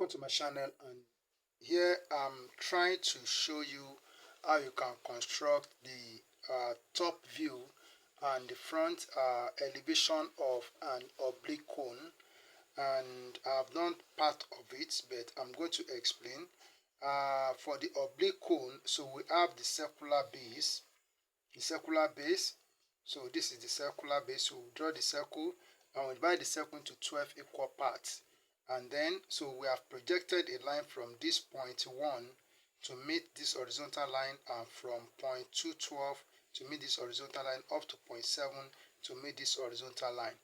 welcome to my channel, and here I'm trying to show you how you can construct the top view and the front elevation of an oblique cone. And I've done part of it, but I'm going to explain. For the oblique cone, so we have the circular base. So this is the circular base. So we draw the circle and we divide the circle into 12 equal parts. And then, so we have projected a line from this point 1 to meet this horizontal line, and from point 212 to meet this horizontal line, up to point 7 to meet this horizontal line.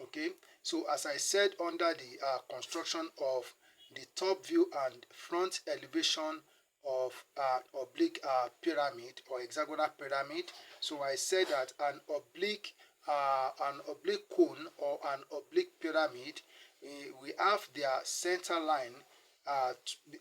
Okay, so as I said, under the construction of the top view and front elevation of oblique pyramid or hexagonal pyramid, so I said that an oblique cone or an oblique pyramid, we have their center line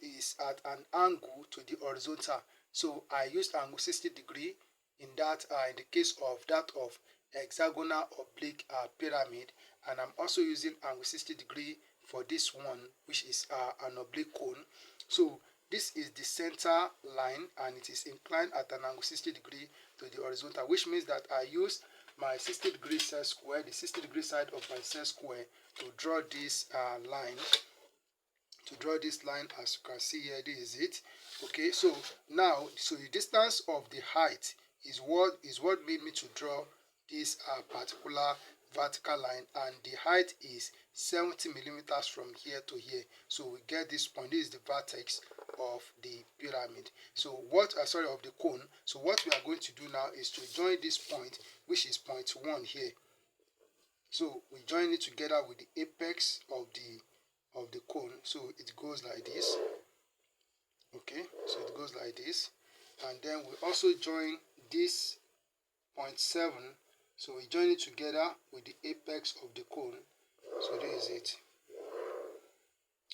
is at an angle to the horizontal. So I used angle 60 degree in that in the case of that of hexagonal oblique pyramid, and I'm also using angle 60 degree for this one, which is an oblique cone. So this is the center line and it is inclined at an angle 60 degree to the horizontal, which means that I use my 60 degree set square, the 60 degree side of my set square, to draw this line. As you can see here, this is it. Okay, so now, so the distance of the height is what made me to draw this particular vertical line, and the height is 70 millimeters from here to here. So we get this point. This is the vertex of the pyramid. So of the cone. So what we are going to do now is to join this point, which is point 1 here. So we join it together with the apex of the cone. So it goes like this. Okay, so it goes like this, and then we also join this point 7. So we join it together with the apex of the cone. So this is it.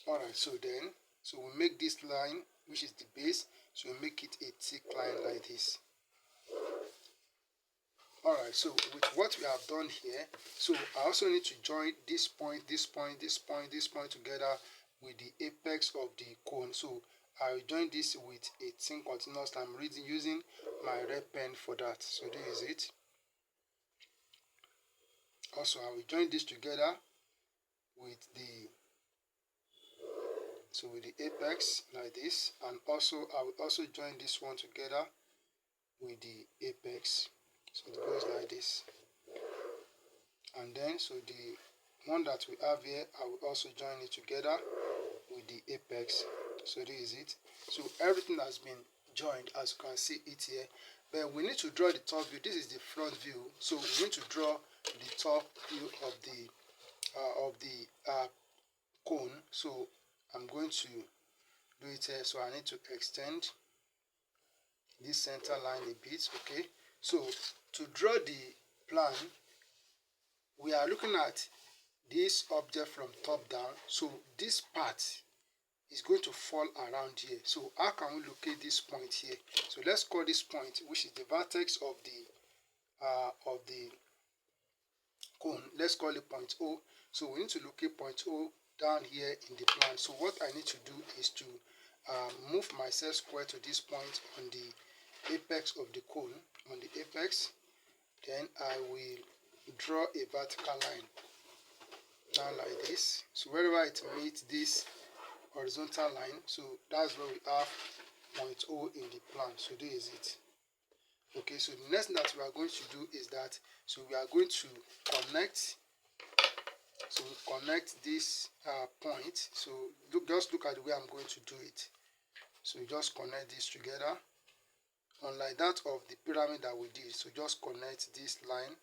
Alright, so we make this line, which is the base, so we make it a thick line like this. Alright, so with what we have done here, so I also need to join this point together with the apex of the cone. So I will join this with a thin continuous line. I'm using my red pen for that. So this is it. Also, I will join this together with the apex like this, and also I will also join this one together with the apex. So it goes like this. And then, so the one that we have here, I will also join it together with the apex. So this is it. So everything has been joined, as you can see it here. But we need to draw the top view. This is the front view. So we need to draw the top view of the cone. So I'm going to do it here. So I need to extend this center line a bit. Okay, so to draw the plan, we are looking at this object from top down. So this part is going to fall around here. So how can we locate this point here? So let's call this point, which is the vertex of the cone, let's call it point O. So we need to locate point O down here in the plan. So what I need to do is to move my set square to this point on the apex of the cone, on the apex. Then I will draw a vertical line down like this. So wherever it meets this horizontal line, so that's where we have point O in the plan. So this is it. Okay, so the next thing that we are going to do is that, so we are going to connect. So we connect this point. So just look at the way I'm going to do it. So you just connect this together, unlike that of the pyramid that we did. So just connect this line,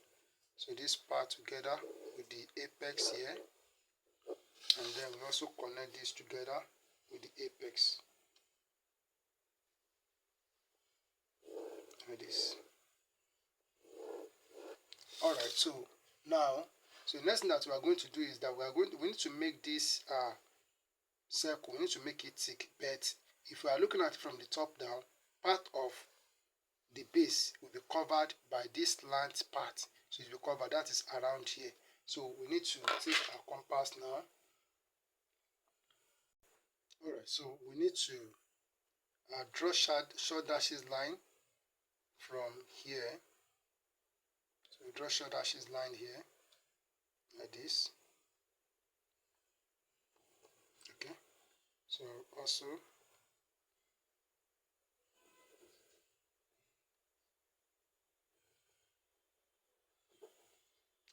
so this part together with the apex here, and then we also connect this together with the apex like this. Alright, so now, so the next thing that we are going to do is that we need to make this circle, we need to make it thick. But if we are looking at it from the top down, part of the base will be covered by this slant part. So it will be covered, that is around here. So we need to take our compass now. so we need to draw short dashes line from here. So we draw short dashes line here like this. Okay, so also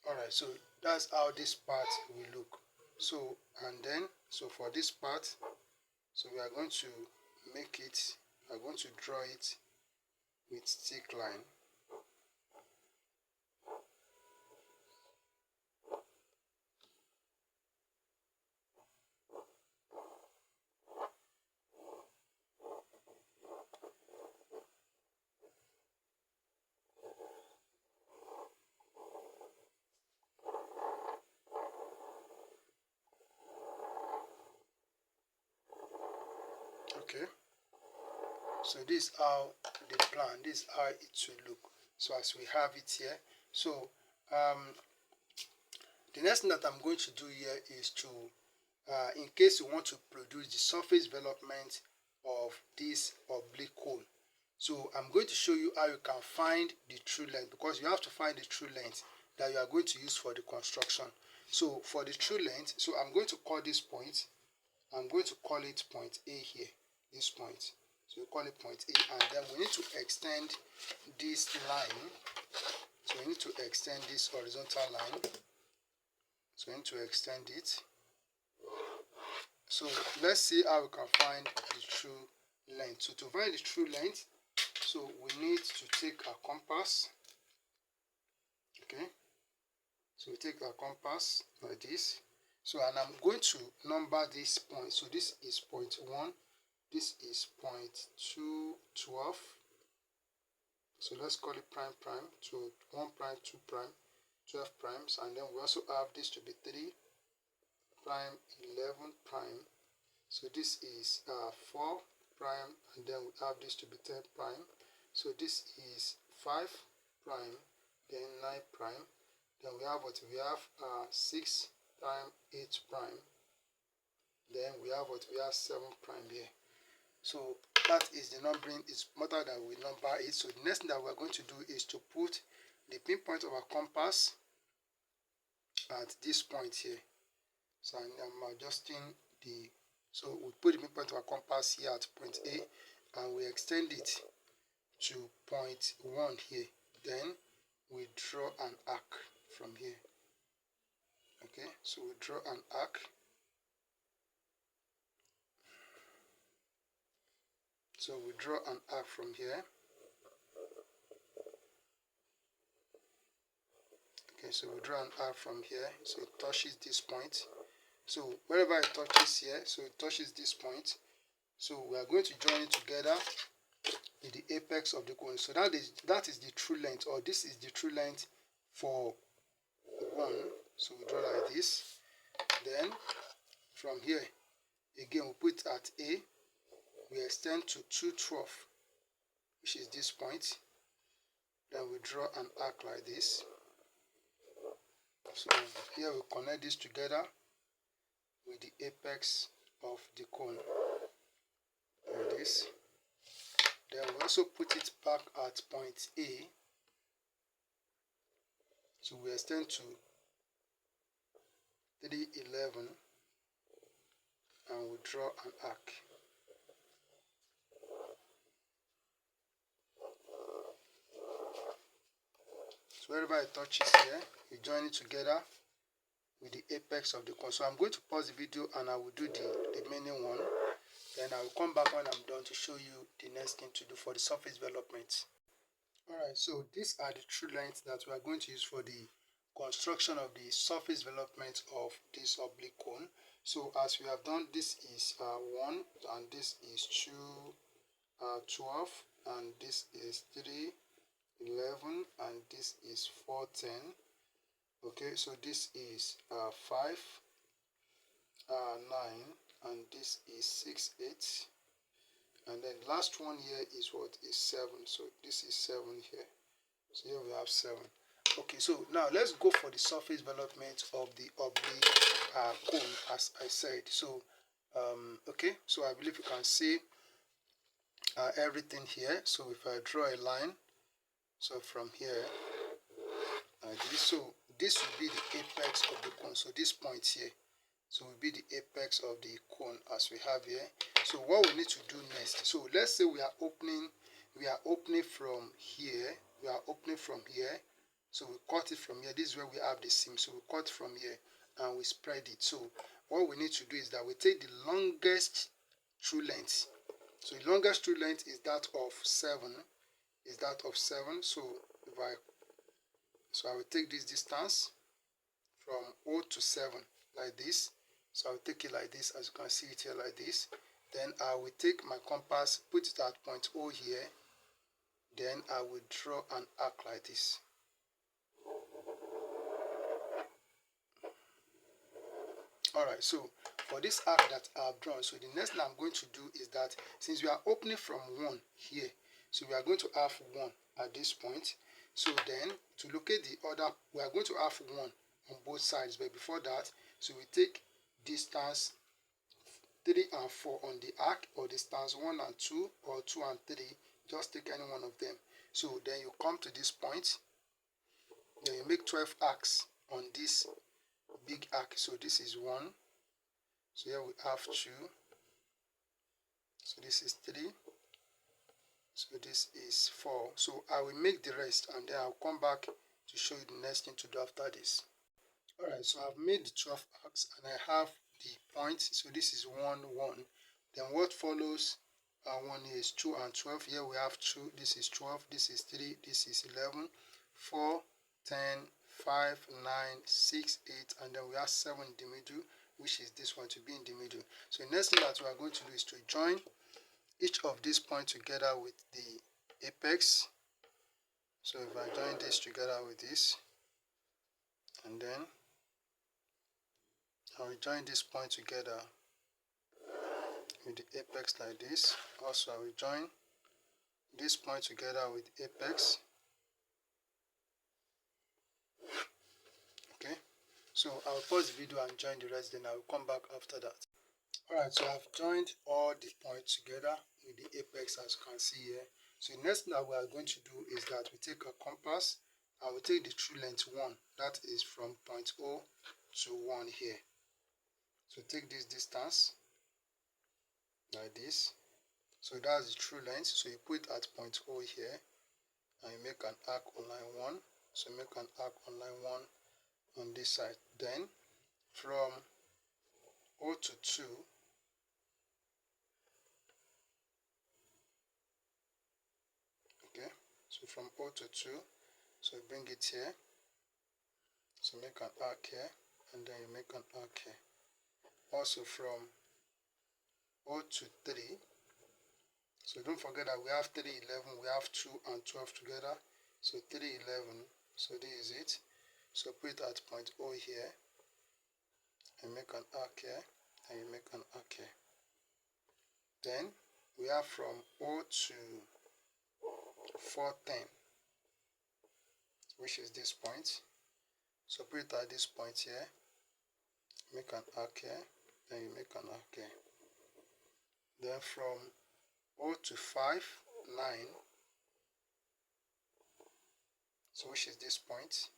alright, so that's how this part will look. So and then so for this part, so we are going to make it, we are going to draw it with thick line. Okay, so this is how the plan, this is how it will look. So as we have it here, so the next thing that I'm going to do here is to in case you want to produce the surface development of this oblique cone, so I'm going to show you how you can find the true length, because you have to find the true length that you are going to use for the construction. So for the true length, so I'm going to call this point, I'm going to call it point A here, this point. So we call it point A, and then we need to extend this line. So we need to extend this horizontal line. So we need to extend it. So let's see how we can find the true length. So to find the true length, so we need to take a compass. Okay, so we take a compass like this. So and I'm going to number this point. So this is point 1, this is point 2, 12. So let's call it prime prime. So 1 prime, 2 prime, 12 primes, and then we also have this to be 3 prime, 11 prime. So this is 4 prime, and then we have this to be 10 prime. So this is 5 prime, then 9 prime. Then we have what we have 6 prime, 8 prime. Then we have what we have 7 prime here. So that is the numbering. It's matter that we number it. So the next thing that we're going to do is to put the pinpoint of our compass at this point here. So I'm adjusting the, so we put the pinpoint of our compass here at point A, and we extend it to point 1 here. Then we draw an arc from here. Okay, so we draw an arc. So we draw an arc from here. Okay, so we draw an arc from here. So it touches this point. So wherever it touches here, so it touches this point. So we are going to join it together with the apex of the cone. So that is the true length, or this is the true length for 1. So we draw like this. Then from here, again we put at A, we extend to 212, which is this point. Then we draw an arc like this. So here we connect this together with the apex of the cone like this. Then we also put it back at point A. So we extend to 311 and we draw an arc. So wherever it touches here, you join it together with the apex of the cone. So I'm going to pause the video and I will do the remaining one. Then I will come back when I'm done to show you the next thing to do for the surface development. Alright, so these are the true lengths that we are going to use for the construction of the surface development of this oblique cone. So as we have done, this is 1, and this is 2, 12, and this is 3, 11, and this is 4, 10. Okay, so this is 5, 9, and this is 6, 8. And then last one here is what is 7. So this is 7 here. So here we have 7. Okay, so now let's go for the surface development of the oblique cone, as I said. So okay. Okay, so I believe you can see everything here. So if I draw a line, so from here like this, so this will be the apex of the cone. So this point here, so will be the apex of the cone as we have here. So what we need to do next, so let's say we are opening from here, so we cut it from here. This is where we have the seam, so we cut from here and we spread it. So what we need to do is that we take the longest true length. So the longest true length is that of 7. So I will take this distance from O to 7 like this. So I will take it like this, as you can see it here like this. Then I will take my compass, put it at point O here. Then I will draw an arc like this. Alright, so for this arc that I've drawn, so the next thing I'm going to do is that since we are opening from 1 here, so we are going to have 1 at this point. So then to locate the other, we are going to have 1 on both sides, but before that, so we take distance 3 and 4 on the arc, or distance 1 and 2, or 2 and 3, just take any one of them. So then you come to this point, then you make 12 arcs on this big arc. So this is 1, so here we have 2, so this is 3, so this is 4. So I will make the rest and then I'll come back to show you the next thing to do after this. Alright, so I've made the 12 arcs and I have the point. So this is 1, 1. Then what follows 1 is 2 and 12. Here we have 2, this is 12, this is 3, this is 11, 4, 10, 5, 9, 6, 8, and then we have 7 in the middle, which is this one to be in the middle. So the next thing that we are going to do is to join each of these points together with the apex. So if I join this together with this, and then I will join this point together with the apex like this. Also I will join this point together with apex. Okay, so I'll pause the video and join the rest, then I will come back after that. Alright, so I've joined all the points together with the apex, as you can see here. So the next thing that we are going to do is that we take a compass and we take the true length 1, that is from point O to 1 here. So take this distance like this. So that's the true length. So you put it at point O here and you make an arc on line 1. So make an arc on line 1 on this side. Then from O to 2, okay, so from O to 2, so bring it here, so make an arc here, and then you make an arc here. Also from O to 3, so don't forget that we have 3, 11, we have 2 and 12 together, so 3, 11, so this is it. So put it at point O here, and make an arc here, and you make an arc here. Then we have from O to 410, which is this point. So put it at this point here, make an arc here, then you make an arc here. Then from O to 5, 9, so which is this point.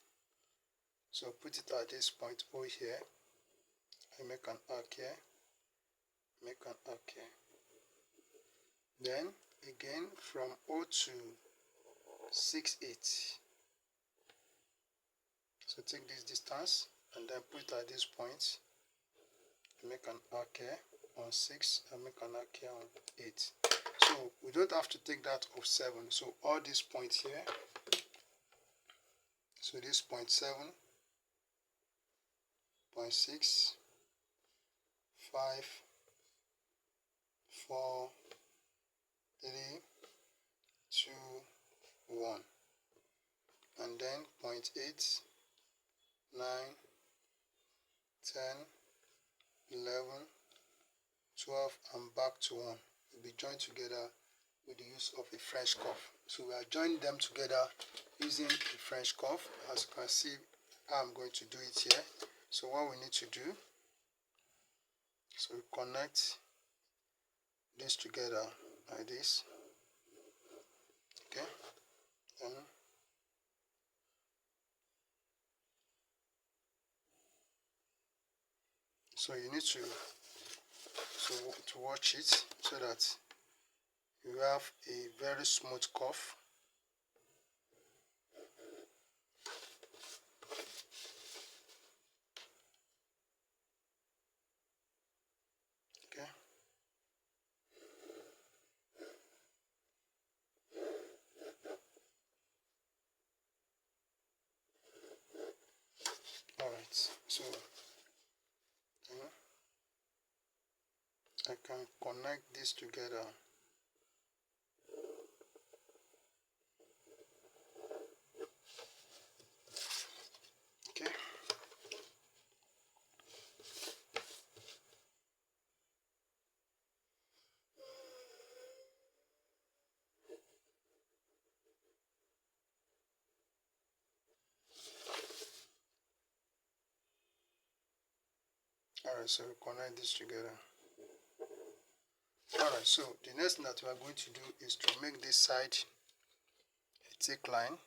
So put it at this point O here, and make an arc here, make an arc here. Then again from O to 6, 8. So take this distance and then put it at this point, make an arc here on 6 and make an arc here on 8. So we don't have to take that of 7. So all these points here, so this point 7, point 6, 5, 4, 3, 2, 1, and then point 8, 9, 10, 11, 12, and back to 1 will be joined together with the use of a French curve. So we are joining them together using the French curve. As you can see, I'm going to do it here. So what we need to do, so we connect this together like this. Okay, then so you need to watch it so that you have a very smooth curve. Okay. Alright, so I can connect this together. Okay. Alright, so we connect this together. Alright, so the next thing that we are going to do is to make this side a thick line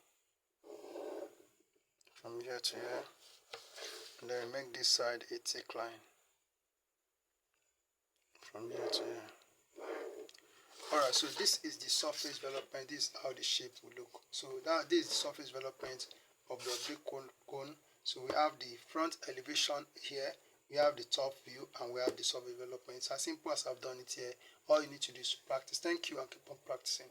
from here to here, and then make this side a thick line from here to here. Alright, so this is the surface development. This is how the shape will look. So this is the surface development of the oblique cone. So we have the front elevation here, we have the top view, and we have the surface development. It's as simple as I've done it here. All you need to do is to practice. Thank you, and keep on practicing.